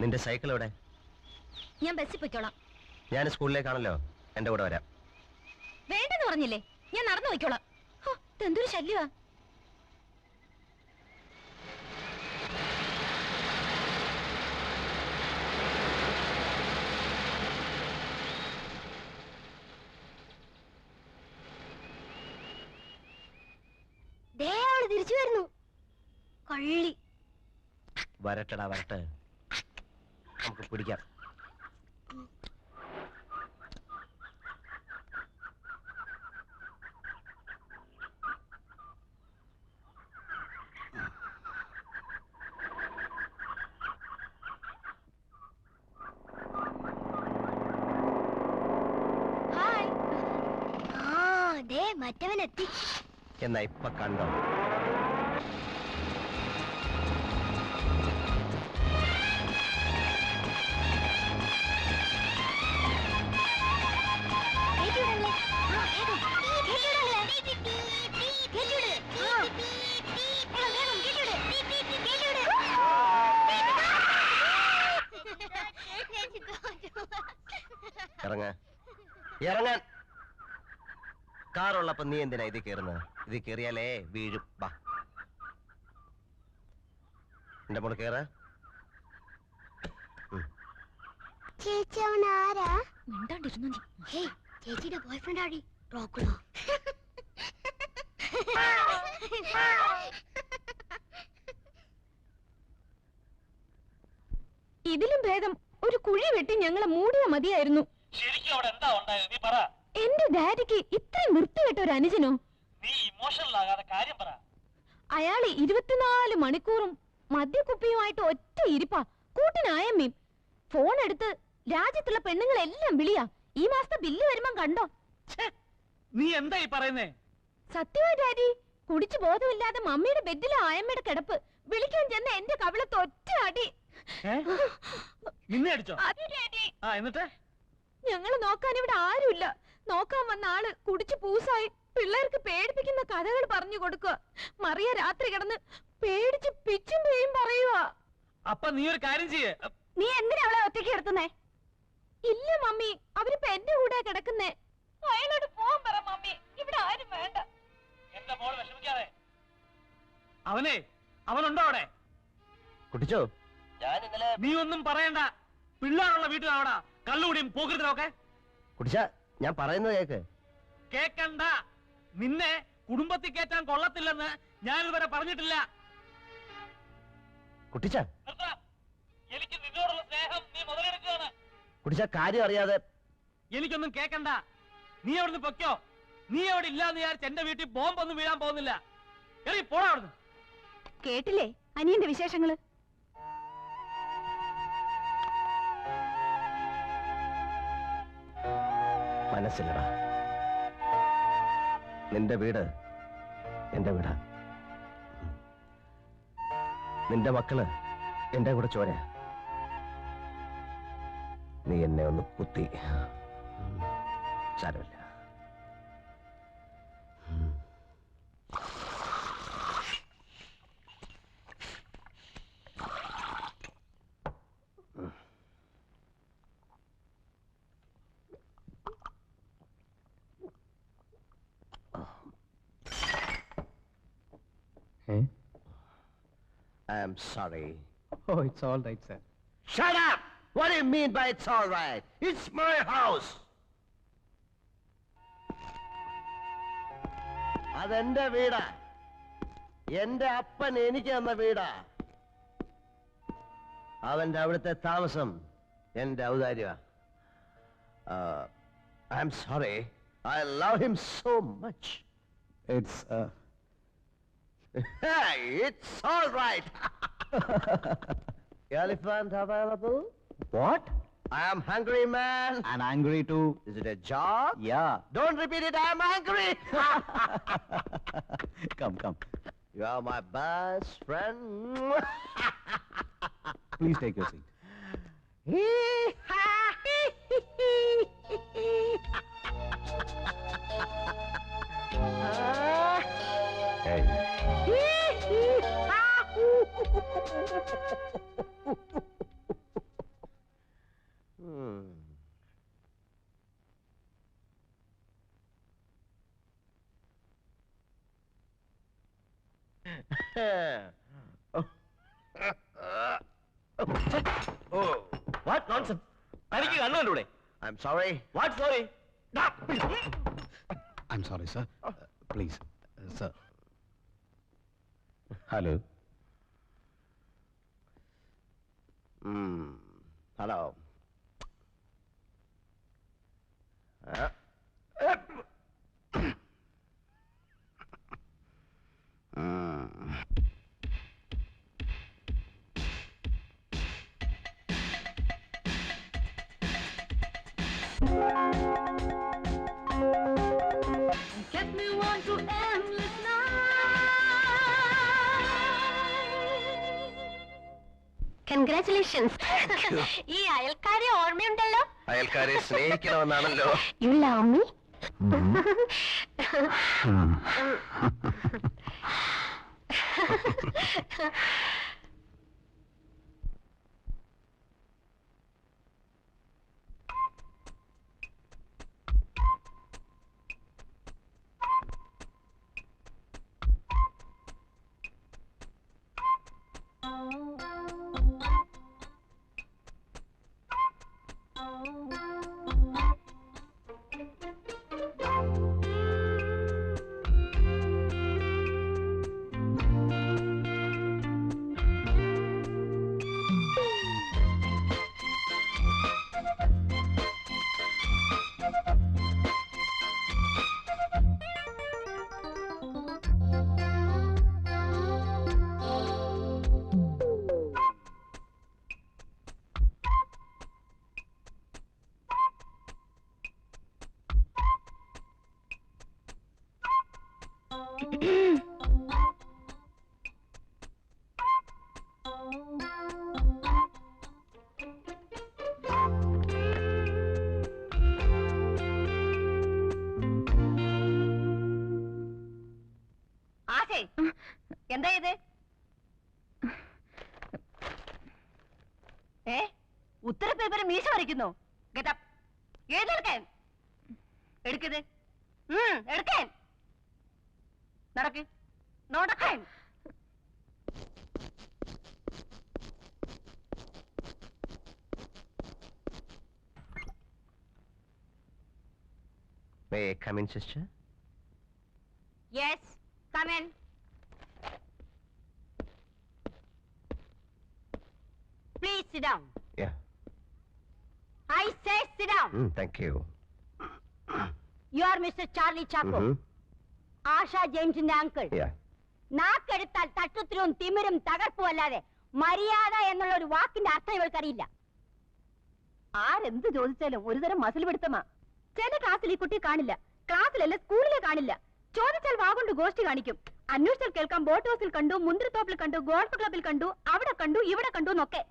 നിന്റെ സൈക്കിൾ എവിടെ? ഞാൻ ബസ്സിൽ പോയിക്കോളാം. ഞാൻ സ്കൂളിലേക്കാണല്ലോ, എന്റെ കൂടെ വരാം. വേണ്ടെന്ന് പറഞ്ഞില്ലേ, ഞാൻ നടന്നു പോയിക്കോളാം. എന്തൊരു ശല്യമാ. തിരിച്ചു വരുന്നു. കള്ളി. വരട്ടടാ വരട്ടെ, നമുക്ക് പിടിക്കാം. മറ്റവനെത്തി. എന്നാ ഇപ്പൊ കണ്ടോ? ഇറങ്ങാൻ. കാറുള്ളപ്പോ നീ എന്തിനാ ഇത് കയറുന്നത്? ഇത് കയറിയാലേ വീഴും. വാ എന്റെ മോള് കേറ. ചേച്ചിയുടെ ബോയ്ഫ്രണ്ട് ആടി റോക്കുളോ. ഇതിലും ഭേദം ഒരു കുഴി വെട്ടി ഞങ്ങളെ മൂടിയ മതിയായിരുന്നു. എന്റെ ഡാഡിക്ക് ഇത്രയും വൃത്തികെട്ട ഒരു അനുജനോ? അയാള് 24 മണിക്കൂറും മദ്യക്കുപ്പിയുമായിട്ട് ഒറ്റ ഇരിപ്പാ. കൂട്ടിനായമ്മയും ഫോൺ എടുത്ത് രാജ്യത്തുള്ള പെണ്ണുങ്ങളെല്ലാം വിളിയാ. ഈ മാസത്തെ ബില്ല് വരുമ്പം കണ്ടോ? നീ എന്തായി പറയുന്നേ? സത്യമായി ഡാഡി, കുടിച്ചു ബോധമില്ലാതെ മമ്മിയുടെ ബെഡിലെ ആയമ്മയുടെ കിടപ്പ്. വിളിക്കാൻ ചെന്ന എന്റെ കവിളത്ത് ഒറ്റ അടി. നിന്നെ അടിച്ചോ? എന്നിട്ട് ഞങ്ങള് നോക്കാൻ ഇവിടെ ആരുമില്ല. നോക്കാൻ വന്ന ആള് കുടിച്ചു പൂസായി പിള്ളേർക്ക് പേടിപ്പിക്കുന്ന കഥകൾ പറഞ്ഞു കൊടുക്കുക. മറിയ രാത്രി കിടന്ന് പേടിച്ച് പിച്ചും പേയും പറയുവാ. അപ്പൊ നീ ഒരു കാര്യം ചെയ്യേ. നീ എന്തിനാ അവളെ ഒറ്റയ്ക്ക് എടുത്തുന്നേ? ഇല്ല മമ്മി, അവരിപ്പോ എന്റെ കൂടെ കിടക്കുന്നേ. അയാളോട് പോവാൻ പറ മമ്മി, ഇവിടെ ആരും വേണ്ട. എന്റെ മോള് വിഷമിക്കാതെ. അവനുണ്ടോ അവിടെ? കുട്ടിച്ചോ, നീ ഒന്നും പറയണ്ട. പിള്ളേരുള്ള വീട്ടിലാവടാ കള്ളുകൂടിയും പോകരുതലൊക്കെ. കുട്ടിച്ച, ഞാൻ പറയുന്നത് കേക്ക്. കേക്കണ്ട. നിന്നെ കുടുംബത്തിൽ കയറ്റാൻ കൊള്ളത്തില്ലെന്ന് ഞാനിതുവരെ പറഞ്ഞിട്ടില്ല. കുട്ടിച്ച, എനിക്ക് നിന്നോടുള്ള സ്നേഹം നീ മുതലെടുക്കുകയാണ്. കുട്ടിച്ച, കാര്യം അറിയാതെ. എനിക്കൊന്നും കേക്കണ്ട. നീ അവിടുന്ന് പൊക്കോ. നീ അവിടെ ഇല്ലാന്ന് വിചാരിച്ച് എന്റെ വീട്ടിൽ ബോംബൊന്നും വീഴാൻ പോകുന്നില്ല. എറി പോടാ അവിടുന്ന്. കേട്ടില്ലേ അനിയന്റെ വിശേഷങ്ങള്? മനസ്സിലടാ, നിന്റെ വീട് എന്റെ വീടാ. നിന്റെ മക്കള് എന്റെ കൂടെ ചോര. നീ എന്നെ ഒന്ന് കുത്തി, സാരമില്ല. I'm sorry. Oh, it's all right, sir. Shut up! What do you mean by it's all right? It's my house. അതെന്റെ വീടാ. എന്റെ അപ്പൻ എനിക്ക് തന്ന വീടാ. അവന്റെ അവിടുത്തെ താമസം എന്റെ ഔദാര്യ. I'm sorry. I love him so much. It's Hey, it's all right. Elephant available? what? I am hungry, man. I'm angry too. Is it a job? Yeah. Don't repeat it. I am angry. Come. You are my best friend. Please take your seat. Hey. What nonsense? തനിക്ക് കണ്ണൂടെ? I'm sorry. What sorry? I'm sorry, sir. Please, sir. Hello. Hello. Get me on to endless night. Congratulations. ഈ അയൽക്കാരെ ഓർമ്മയുണ്ടല്ലോ? അയൽക്കാരെ സ്നേഹിക്കണമെന്നാണല്ലോ. You love me? എന്താ ഇത്? ഉത്തരപേപ്പർ മീശ വരയ്ക്കുന്നു. ഏതെടുക്കാൻ എടുക്കത് എടുക്കാൻ നടക്ക് നടക്കാൻ. May I come in, sister? Yes, come in. Please sit down. Yeah. I say sit down. Thank you. You are Mr. Charlie Chaco. Asha James's uncle. Yeah. നാക്കെടുത്താൽ തട്ടുത്തിരും തിമിരും തകർപ്പും അല്ലാതെ മര്യാദ എന്നുള്ള ഒരു വാക്കിന്റെ അർത്ഥം ഇവൾക്കറിയില്ല. ആരെന്ത് ചോദിച്ചാലും ഒരുതരം മസിൽ പിടുത്തമാ. ചില ക്ലാസ്സിൽ ഈ കുട്ടി കാണില്ല, ക്ലാസ്സിലല്ല സ്കൂളിലെ കാണില്ല. ചോദിച്ചാൽ വാഗൊണ്ട് ഗോഷ്ടി കാണിക്കും. അന്വേഷിച്ചാൽ കേൾക്കാം ബോട്ട് ഹൗസിൽ കണ്ടു, മുന്തിരിത്തോപ്പിൽ കണ്ടു, ഗോൾഫ് ക്ലബിൽ കണ്ടു, അവിടെ കണ്ടു, ഇവിടെ കണ്ടു എന്നൊക്കെ.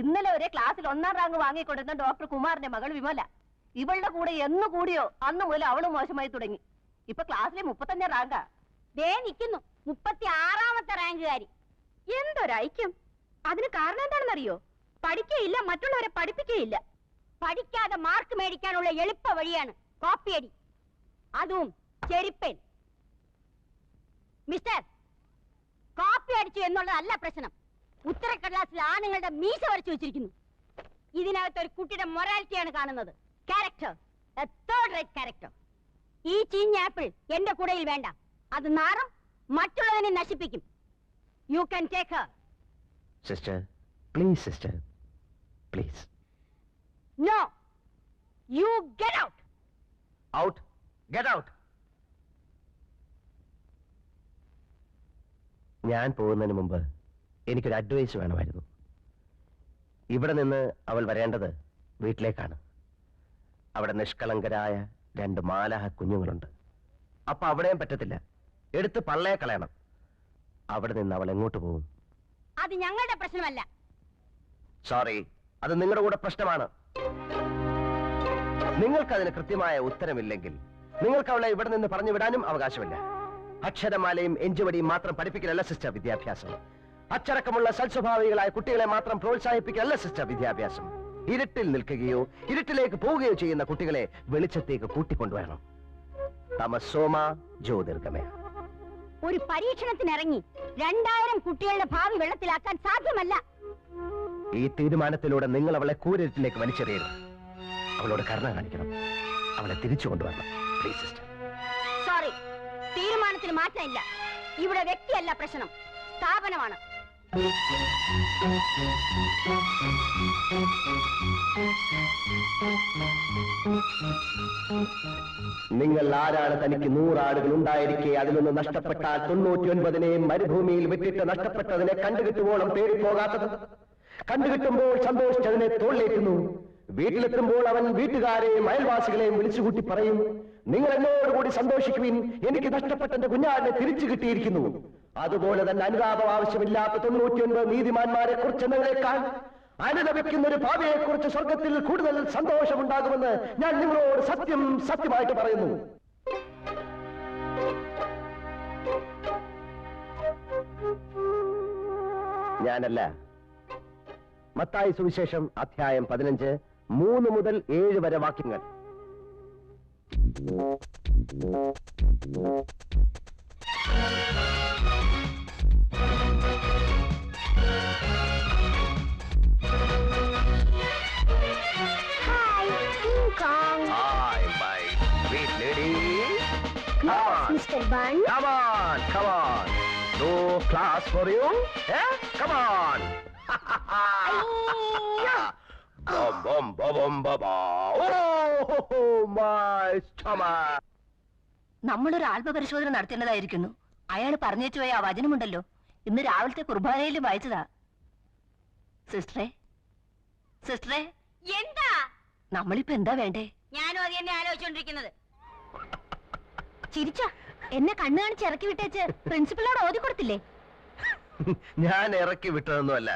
ഇന്നലെ ഒരേ ക്ലാസ്സിൽ 1ാം റാങ്ക് വാങ്ങിക്കൊണ്ടിരുന്ന ഡോക്ടർ കുമാറിന്റെ മകൾ വിമല. ഇവളുടെ കൂടെ എന്ന് കൂടിയോ അന്ന് മുതൽ അവളും മോശമായി തുടങ്ങി. ഇപ്പൊ ക്ലാസ്സിലെ 35ാം റാങ്കാ. ദേ നിൽക്കുന്നു 36ാമത്തെ റാങ്കുകാരി. എന്തൊരൈക്യം! അതിന് കാരണം എന്താണെന്നറിയോ? പഠിക്കുകയില്ല, മറ്റുള്ളവരെ പഠിപ്പിക്കുകയില്ല. പഠിക്കാതെ മാർക്ക് മേടിക്കാനുള്ള എളുപ്പ വഴിയാണ് കോപ്പിയടി, അതും ചെരിപ്പൻ. മിസ്റ്റർ, കോപ്പി അടിച്ചു എന്നുള്ളതല്ല പ്രശ്നം. ഉത്തരക്കടലാസിൽ ആണുങ്ങളുടെ മീശ വരച്ചു വെച്ചിരിക്കുന്നു. ഇതിനകത്ത് ഒരു കുട്ടിയുടെ മൊറാലിറ്റിയാണ് കാണുന്നത്. Character, A third rate character. ഈ ചീഞ്ഞ ആപ്പിൾ എന്റെ കൂടയിൽ വേണ്ട. അത് നാറും, മറ്റുള്ളതിനെ നശിപ്പിക്കും. You can take Har. Sister, please, sister, please. No, you get out. Out. Get out. ഞാൻ പോകുന്നതിന് മുമ്പ് എനിക്കൊരു അഡ്വൈസ് വേണമായിരുന്നു. ഇവിടെ നിന്ന് അവൾ വരേണ്ടത് വീട്ടിലേക്കാണ്. അവിടെ നിഷ്കളങ്കരായ 2 മാലാഹ കുഞ്ഞുങ്ങളുണ്ട്. അപ്പൊ അവിടെയും പറ്റത്തില്ല, എടുത്ത് പള്ളയെ കളയണം. അവിടെ നിന്ന് അവൾ എങ്ങോട്ട് പോകും? അത് ഞങ്ങളുടെ പ്രശ്നമല്ല. സോറി, അത് നിങ്ങളുടെ കൂടെ പ്രശ്നമാണ്. നിങ്ങൾക്കതിന് കൃത്യമായ ഉത്തരമില്ലെങ്കിൽ നിങ്ങൾക്ക് അവളെ ഇവിടെ നിന്ന് പറഞ്ഞു വിടാനും അവകാശമില്ല. അക്ഷരമാലയും എഞ്ചുവടിയും മാത്രം പഠിപ്പിക്കലല്ല സിസ്റ്റർ വിദ്യാഭ്യാസം. അച്ചടക്കമുള്ള സൽസ്വഭാവികളായ കുട്ടികളെ മാത്രം പ്രോത്സാഹിപ്പിക്കലല്ല സിസ്റ്റർ വിദ്യാഭ്യാസം. ഇരുട്ടിൽ നിൽക്കുകയോ ഇരുട്ടിലേക്ക് പോവുകയോ ചെയ്യുന്ന കുട്ടികളെ വെളിച്ചത്തേക്ക് കൂട്ടിക്കൊണ്ടുവരണം. തമസോമ ജ്യോതിർഗമയ. ഒരു പരീക്ഷണത്തിനിറങ്ങി 2000 കുട്ടികളുടെ ഭാവി വെള്ളത്തിലാക്കാൻ സാധ്യമല്ല. ഈ തീരുമാനത്തിലൂടെ നിങ്ങൾ അവളെ കൂരിരുട്ടിലേക്ക് വലിച്ചെറിയരുത്. അവളോട് കരുണ കാണിക്കണം. അവളെ തിരിച്ചു കൊണ്ടുവരണം. Please sister. സോറി, തീരുമാനത്തിന് മാറ്റമില്ല. ഇവിടെ വ്യക്തിയല്ല പ്രശ്നം, സ്ഥാപനമാണ്. നിങ്ങൾ ആരാണ് തനിക്ക് 100 ആടുകൾ ഉണ്ടായിരിക്കെ അതിലൊന്ന് നഷ്ടപ്പെട്ടാൽ 99 മരുഭൂമിയിൽ വിട്ടിട്ട് നഷ്ടപ്പെട്ടതിനെ കണ്ടുകിട്ടുവോളം തേടിപ്പോകാത്തത്? കണ്ടുകിട്ടുമ്പോൾ സന്തോഷിച്ചതിനെ തോളിലേറ്റുന്നു. വീട്ടിലെത്തുമ്പോൾ അവൻ വീട്ടുകാരെയും അയൽവാസികളെയും വിളിച്ചുകൂട്ടി പറയും, നിങ്ങൾ എന്നോടുകൂടി സന്തോഷിക്കുവിൻ, എനിക്ക് നഷ്ടപ്പെട്ട എന്റെ കുഞ്ഞാടിനെ തിരിച്ചു കിട്ടിയിരിക്കുന്നു. അതുപോലെ തന്നെ അനുതാപം ആവശ്യമില്ലാത്ത 99 നീതിമാന്മാരെ കുറിച്ചെന്നതിനേക്കാൾ അനുദപിക്കുന്ന ഒരു ഭാവിയെ കുറിച്ച് സ്വർഗത്തിൽ കൂടുതൽ സന്തോഷമുണ്ടാകുമെന്ന് ഞാൻ നിങ്ങളോട് സത്യമായിട്ട് പറയുന്നു. ഞാനല്ല. മത്തായി സുവിശേഷം അധ്യായം 15 3 മുതൽ 7 വരെ വാക്യങ്ങൾ. Hi, my sweet lady. Mr. Bun. Come on. No class for you? Eh? Come on. Bum, bum, bum, oh, my stomach. നമ്മളൊരു ആത്മപരിശോധന നടത്തേണ്ടതായിരിക്കുന്നു. അയാൾ പറഞ്ഞേച്ചു പോയ ആ വചനമുണ്ടല്ലോ, ഇന്ന് രാവിലത്തെ കുർബാനയിലും വായിച്ചതാ. സിസ്റ്ററെ എന്താ നമ്മളിപ്പോ എന്താ വേണ്ടേ? ഞാനും അത് തന്നെ ആലോചിച്ചോണ്ടിരിക്കുന്നത്. ചിരിച്ച എന്നെ കണ്ണു കാണിച്ച് ഇറക്കി വിട്ടേച്ച് പ്രിൻസിപ്പളിനോട് ഓതി കൊടുത്തില്ലേ? ഞാൻ ഇറക്കി വിട്ടതൊന്നുമല്ല,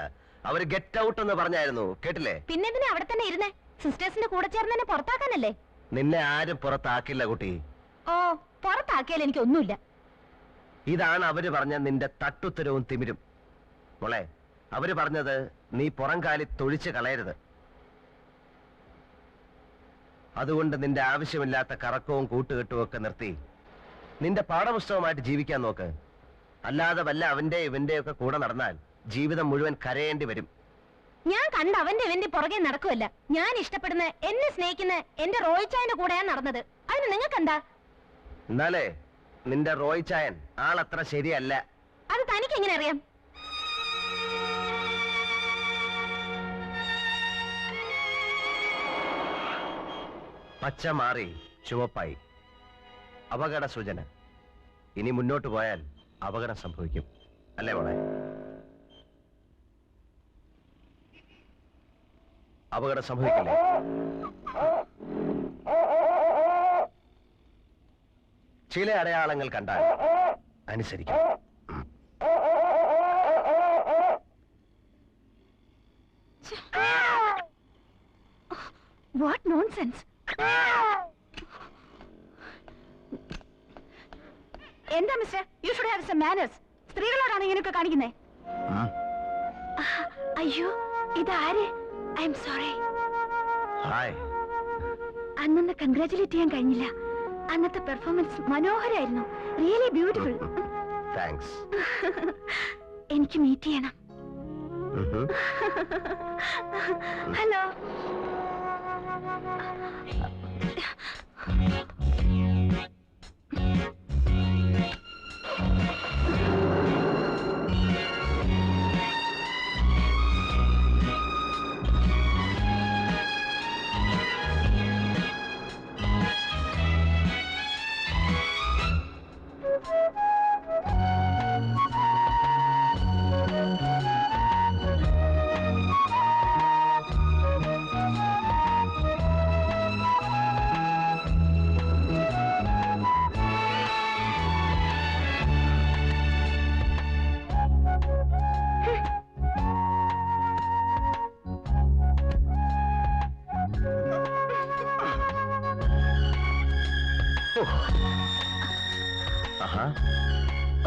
അവര് ഗെറ്റ് ഔട്ട് എന്ന് പറഞ്ഞായിരുന്നു, കേട്ടില്ലേ? പിന്നെ എന്തിനാ അവിടെ തന്നെ ഇരുന്നേ? സിസ്റ്റേഴ്സിന്റെ കൂടെ ചേർന്ന് എന്നെ പുറത്താക്കാനല്ലേ? നിന്നെ ആരും പുറത്താക്കില്ല കുട്ടി. ഓ, പുറത്താക്കിയാൽ എനിക്കൊന്നുമില്ല. ഇതാണ് അവര് പറഞ്ഞ നിന്റെ തട്ടുത്തരവും തിമിരും. മോളെ, അവര് പറഞ്ഞത് നീ പുറംകാലി തൊഴിച്ച് കളയരുത്. അതുകൊണ്ട് നിന്റെ ആവശ്യമില്ലാത്ത കറക്കവും കൂട്ടുകെട്ടും ഒക്കെ നിർത്തി നിന്റെ പാഠപുസ്തകമായിട്ട് ജീവിക്കാൻ നോക്ക്. അല്ലാതെ വല്ല അവന്റെ ഇവന്റെ ഒക്കെ കൂടെ നടന്നാൽ ജീവിതം മുഴുവൻ കരയേണ്ടി വരും. ഞാൻ കണ്ട അവന്റെ ഇവന്റെ പുറകെ നടക്കുമല്ല. ഞാൻ ഇഷ്ടപ്പെടുന്ന, എന്നെ സ്നേഹിക്കുന്ന എന്റെ റോയിച്ചായന്റെ കൂടെയാണ് നടന്നത്. അതിന് നിങ്ങൾക്ക് എന്താ? എന്നാലേ നിന്റെ റോയിച്ചായൻ ആളത്ര ശരിയല്ല. അത് തനിക്ക് എങ്ങനെ അറിയാം? പച്ച മാറി ചുവപ്പായി. അപകട സൂചന. ഇനി മുന്നോട്ട് പോയാൽ അപകടം സംഭവിക്കും, അല്ലേ മോളെ? അപകടം സംഭവിക്കില്ലേ? ചില അടയാളങ്ങൾ കണ്ടാൽ അനുസരിക്കണം. What nonsense! എന്താ mister? You should have some manners. സ്ത്രീകളോടാണ് ഇങ്ങനെയൊക്കെ കാണിക്കുന്നേ? അയ്യോ, ഇതാര്? I am sorry. ഹായ്. അന്നൊന്ന് കൺഗ്രാറ്റുലേറ്റ് ചെയ്യാൻ കഴിഞ്ഞില്ല. അന്നത്തെ പെർഫോമൻസ് മനോഹരായിരുന്നു. Really beautiful. താങ്ക്സ്. എനിക്ക് മീറ്റ് ചെയ്യണം. ഹലോ.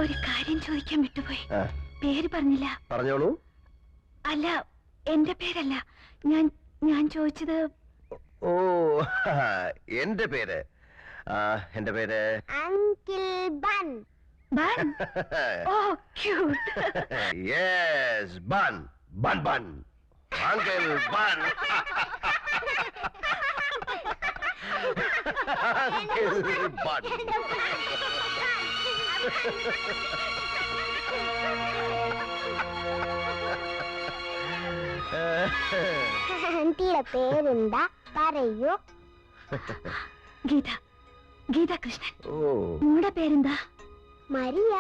ഒരു കാര്യം ചോദിക്കാൻ വിട്ടുപോയി. പേര് പറഞ്ഞില്ല. പറഞ്ഞോളൂ. അല്ല, എന്റെ പേരല്ല. ഞാൻ ചോദിച്ചത്. ഓ, എന്റെ പേര് uncle bun. Bun oh cute yes bun bun bun uncle bun uncle bun ആന്റിയുടെ പേരെന്താ പറയൂ? ഗീത ഗീത കൃഷ്ണൻ. ഓ നിങ്ങളുടെ പേരെന്താ? മരിയ.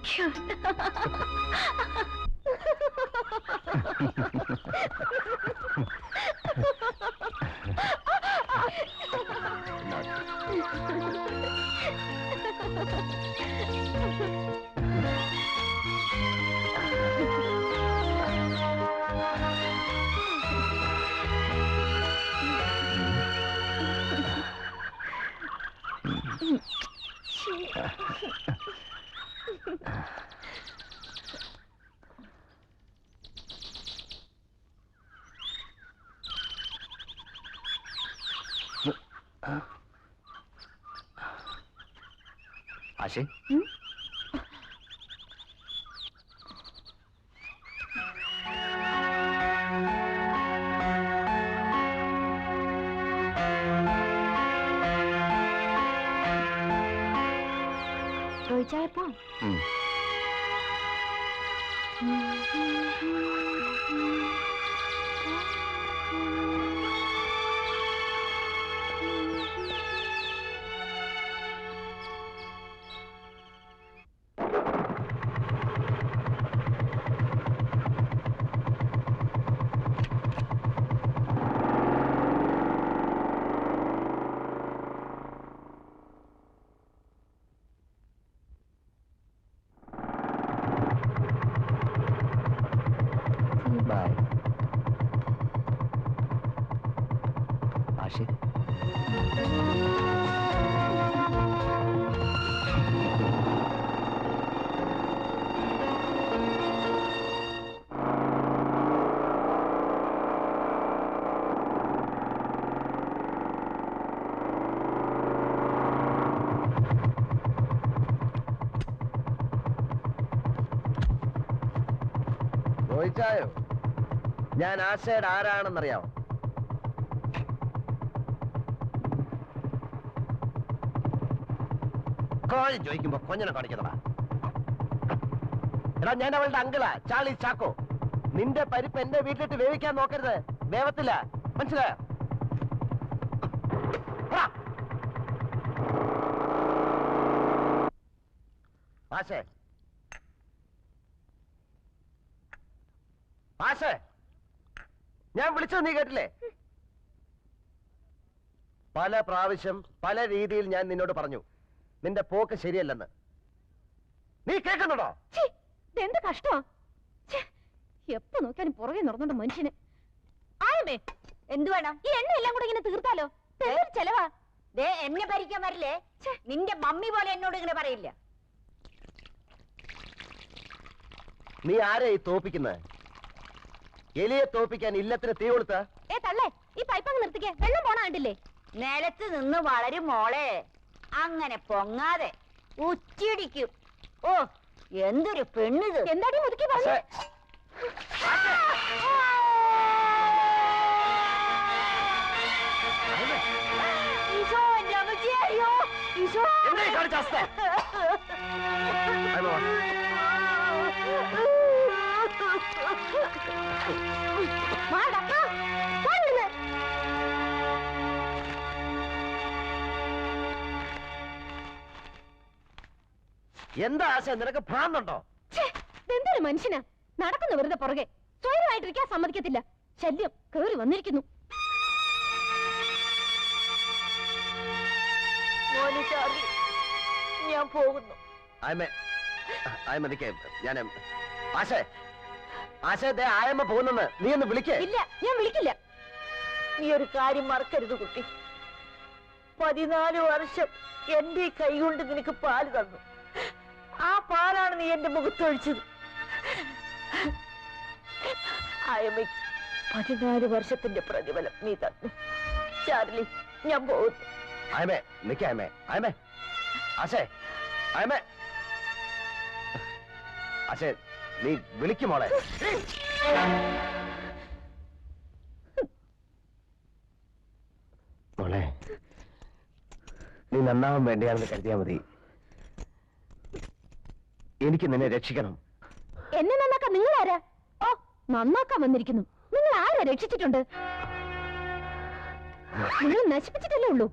Cute. ആശേ ചോദിച്ചായപ്പോ ബൈ ആശേ ചോദിച്ചായോ ഞാൻ ആശയുടെ ആരാണെന്നറിയാമോ? കോഴി ചോദിക്കുമ്പോ കൊഞ്ഞനെ കാണിക്കുന്നതാ. എടാ ഞാൻ അവളുടെ അങ്കിളാ, ചാളി ചാക്കോ. നിന്റെ പരിപ്പ് എന്റെ വീട്ടിലിട്ട് വേവിക്കാൻ നോക്കരുത്, വേവത്തില്ല, മനസ്സിലായോ? ആശേ ആശേ ഞാൻ വിളിച്ചത് നീ കേട്ടില്ലേ? പല പ്രാവശ്യം പല രീതിയിൽ ഞാൻ നിന്നോട് പറഞ്ഞു നിന്റെ പോക്ക് ശരിയല്ലെന്ന്. നീ കേൾക്കുന്നുണ്ടോ? എന്ത് കഷ്ടമാ. എപ്പോ നോക്കിയാലും പുറകെ നടന്നോണ്ട് മനുഷ്യന്. ആയമേ എന്ത് വേണം? ഈ എണ്ണ എല്ലാം കൂടെ ഇങ്ങനെ തീർത്താലോ? ചെലവാ. ദേ എന്നെ ഭരിക്കാൻ വരില്ലേ? നിന്റെ മമ്മി പോലെ എന്നോട് ഇങ്ങനെ പറയില്ല. നീ ആരെ ഈ തോപ്പിക്കുന്നത്? എലിയെ തോപ്പിക്കാൻ ഇല്ലത്തിന് തീ കൊടുത്ത? തള്ളേ, ഈ പൈപ്പങ്ങ് നിർത്തിക്കേ, വെള്ളം പോണ കണ്ടില്ലേ? നിലത്ത് നിന്ന് വളരും മോളെ, അങ്ങനെ പൊങ്ങാതെ ഉച്ചിടിക്കും. ഓ എന്തൊരു പെണ്ണിത്. എന്താടി മുതുക്കി പറഞ്ഞേ? ഈശോ, എന്റെ അമ്മച്ചി, അയ്യോ ഈശോ. എന്താ ആശ, നിനക്ക് ഭ്രാന്തുണ്ടോ? എന്തൊരു മനുഷ്യനാ, നടക്കുന്ന വെറുതെ പുറകെ, സ്വയമായിട്ടിരിക്കാൻ സമ്മതിക്കത്തില്ല. ശല്യം കേറി വന്നിരിക്കുന്നു. ഞാൻ പോകുന്നു. ഞാൻ ആശേ ആശേ ദേ ആയമ്മ പോകുന്നെന്ന് നീ ഒന്ന് വിളിക്കേ. ഇല്ല, ഞാൻ വിളിക്കില്ല. നീ ഒരു കാര്യം മറക്കരുത് കുട്ടി. 14 വർഷം എന്റെ കൈ കൊണ്ട് നിനക്ക് പാല് തന്നു. ആ പാലാണ് നീ എന്റെ മുഖത്തൊഴിച്ചത്. ആയമ്മയ്ക്ക് 14 വർഷത്തിന്റെ പ്രതിഫലം നീ തന്നു. ചാർലി, ഞാൻ പോകുന്നു. ആയമേ നിക്കേ, ആയമേ ആയമേ ആശേ ആയമേ അച്ഛേ നീ വിളിക്കും മോളെ. മോളെ നീ നന്നാവാൻ വേണ്ടിയാണെന്ന് കരുതിയാ മതി. എനിക്ക് നിന്നെ രക്ഷിക്കണം. എന്നെ നന്നാക്കാൻ നിങ്ങൾ ആരാ? ഓ, നന്നാക്കാൻ വന്നിരിക്കുന്നു. നിങ്ങൾ ആരാ രക്ഷിച്ചിട്ടുണ്ട്? നിങ്ങൾ നശിപ്പിച്ചിട്ടല്ലേ ഉള്ളൂ.